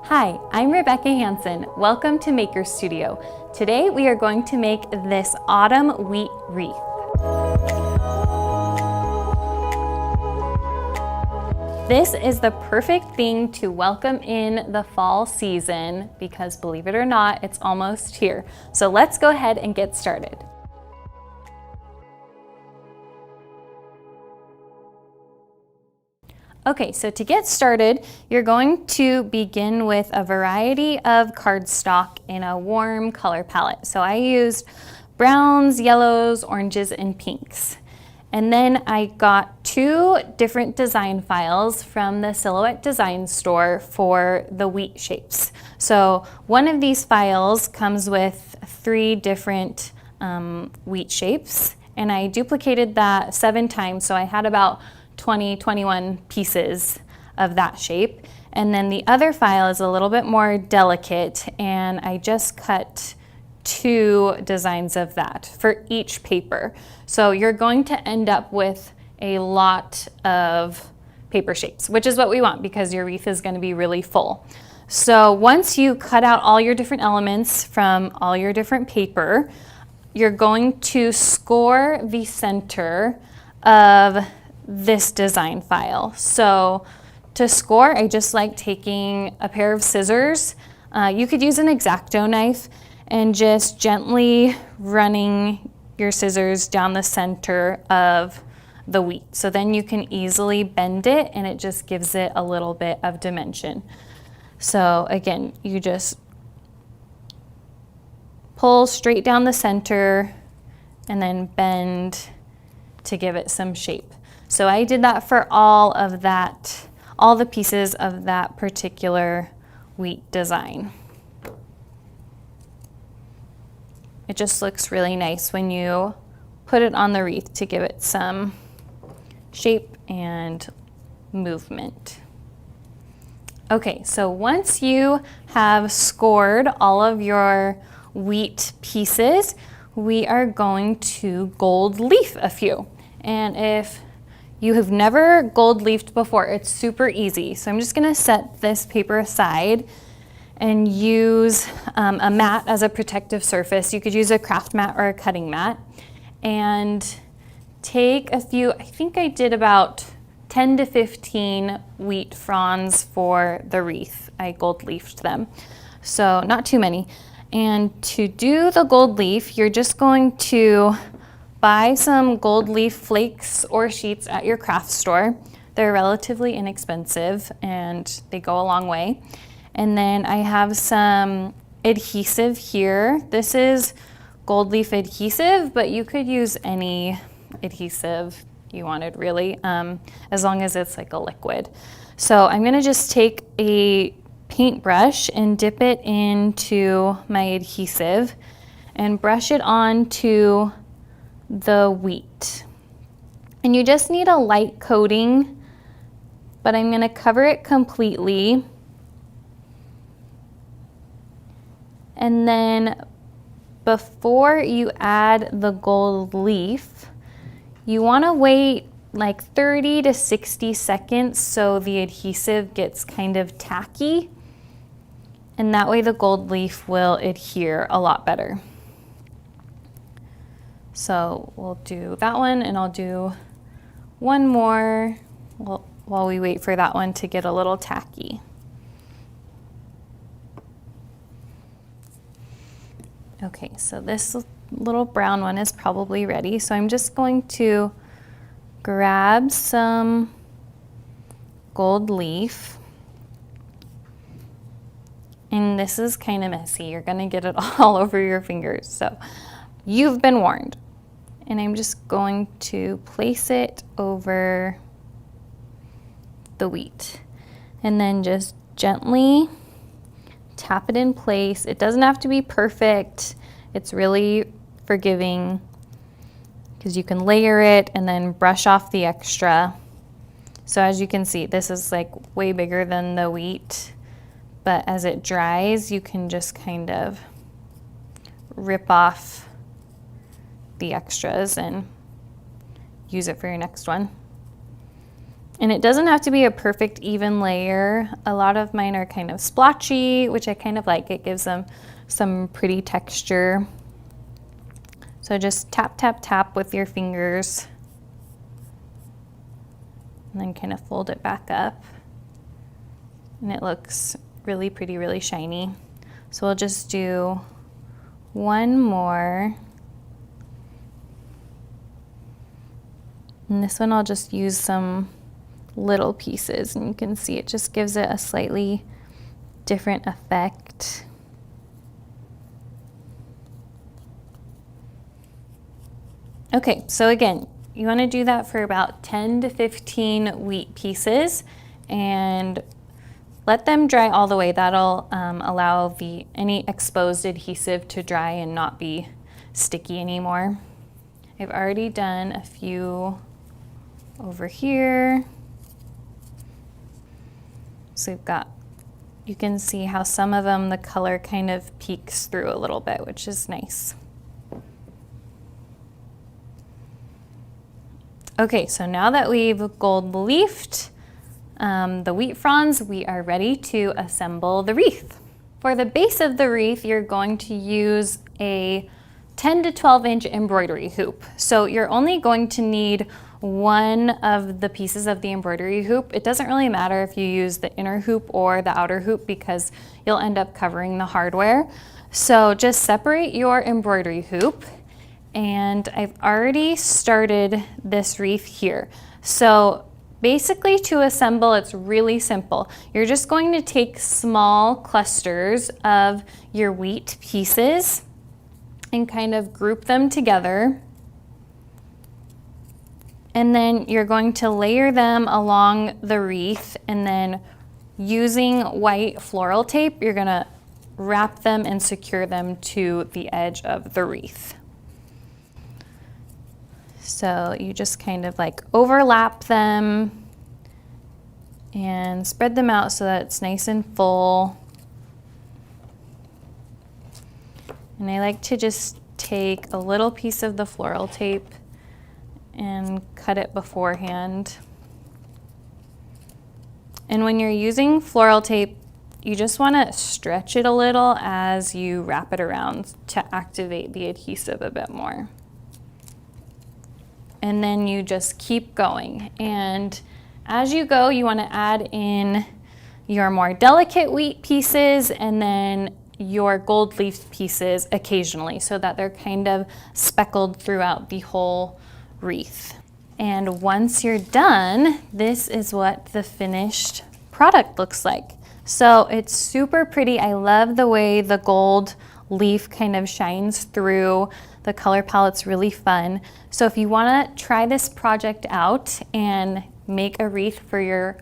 Hi, I'm Rebecca Hansen. Welcome to Maker Studio. Today we are going to make this autumn wheat wreath. This is the perfect thing to welcome in the fall season because, believe it or not, it's almost here. So let's go ahead and get started. Okay, so to get started, you're going to begin with a variety of cardstock in a warm color palette. So I used browns, yellows, oranges, and pinks. And then I got 2 different design files from the Silhouette Design Store for the wheat shapes. So one of these files comes with 3 different wheat shapes, and I duplicated that 7 times, so I had about 21 pieces of that shape. And then the other file is a little bit more delicate, and I just cut 2 designs of that for each paper. So you're going to end up with a lot of paper shapes, which is what we want because your wreath is going to be really full. So once you cut out all your different elements from all your different paper, you're going to score the center of this design file. So to score, I just like taking a pair of scissors. You could use an X-Acto knife and just gently running your scissors down the center of the wheat. So then you can easily bend it and it just gives it a little bit of dimension. So again, you just pull straight down the center and then bend to give it some shape. So I did that for all the pieces of that particular wheat design. It just looks really nice when you put it on the wreath to give it some shape and movement. Okay, so once you have scored all of your wheat pieces, we are going to gold leaf a few. And if you have never gold leafed before, it's super easy. So I'm just gonna set this paper aside and use a mat as a protective surface. You could use a craft mat or a cutting mat. And take a few, I think I did about 10 to 15 wheat fronds for the wreath. I gold leafed them, so not too many. And to do the gold leaf, you're just going to buy some gold leaf flakes or sheets at your craft store. They're relatively inexpensive and they go a long way. And then I have some adhesive here. This is gold leaf adhesive, but you could use any adhesive you wanted really, as long as it's like a liquid. So I'm gonna just take a paintbrush and dip it into my adhesive and brush it onto the wheat. And you just need a light coating, but I'm gonna cover it completely. And then before you add the gold leaf, you wanna wait like 30 to 60 seconds so the adhesive gets kind of tacky. And that way the gold leaf will adhere a lot better. So we'll do that one, and I'll do one more while we wait for that one to get a little tacky. Okay, so this little brown one is probably ready. So I'm just going to grab some gold leaf. And this is kind of messy. You're gonna get it all over your fingers. So you've been warned. And I'm just going to place it over the wheat. And then just gently tap it in place. It doesn't have to be perfect. It's really forgiving because you can layer it and then brush off the extra. So as you can see, this is like way bigger than the wheat, but as it dries, you can just kind of rip off the extras and use it for your next one. And it doesn't have to be a perfect even layer. A lot of mine are kind of splotchy, which I kind of like. It gives them some pretty texture. So just tap, tap, tap with your fingers. And then kind of fold it back up. And it looks really pretty, really shiny. So we'll just do one more. And this one I'll just use some little pieces, and you can see it just gives it a slightly different effect. Okay, so again, you want to do that for about 10 to 15 wheat pieces and let them dry all the way. That'll allow any exposed adhesive to dry and not be sticky anymore. I've already done a few over here. So you can see how some of them, the color kind of peeks through a little bit, which is nice. Okay, so now that we've gold leafed the wheat fronds, we are ready to assemble the wreath. For the base of the wreath, you're going to use a 10 to 12 inch embroidery hoop. So you're only going to need one of the pieces of the embroidery hoop. It doesn't really matter if you use the inner hoop or the outer hoop because you'll end up covering the hardware. So just separate your embroidery hoop, and I've already started this wreath here. So basically to assemble, it's really simple. You're just going to take small clusters of your wheat pieces and kind of group them together. And then you're going to layer them along the wreath, and then using white floral tape, you're gonna wrap them and secure them to the edge of the wreath. So you just kind of like overlap them and spread them out so that it's nice and full. And I like to just take a little piece of the floral tape and cut it beforehand. And when you're using floral tape, you just want to stretch it a little as you wrap it around to activate the adhesive a bit more. And then you just keep going. And as you go, you want to add in your more delicate wheat pieces and then your gold leaf pieces occasionally so that they're kind of speckled throughout the whole wreath. And once you're done, this is what the finished product looks like. So it's super pretty. I love the way the gold leaf kind of shines through. The color palette's really fun. So if you want to try this project out and make a wreath for your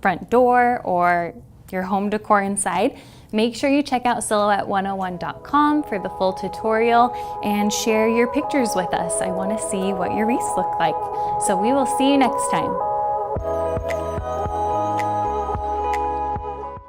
front door or your home decor inside, make sure you check out silhouette101.com for the full tutorial and share your pictures with us. I want to see what your wreaths look like. So we will see you next time.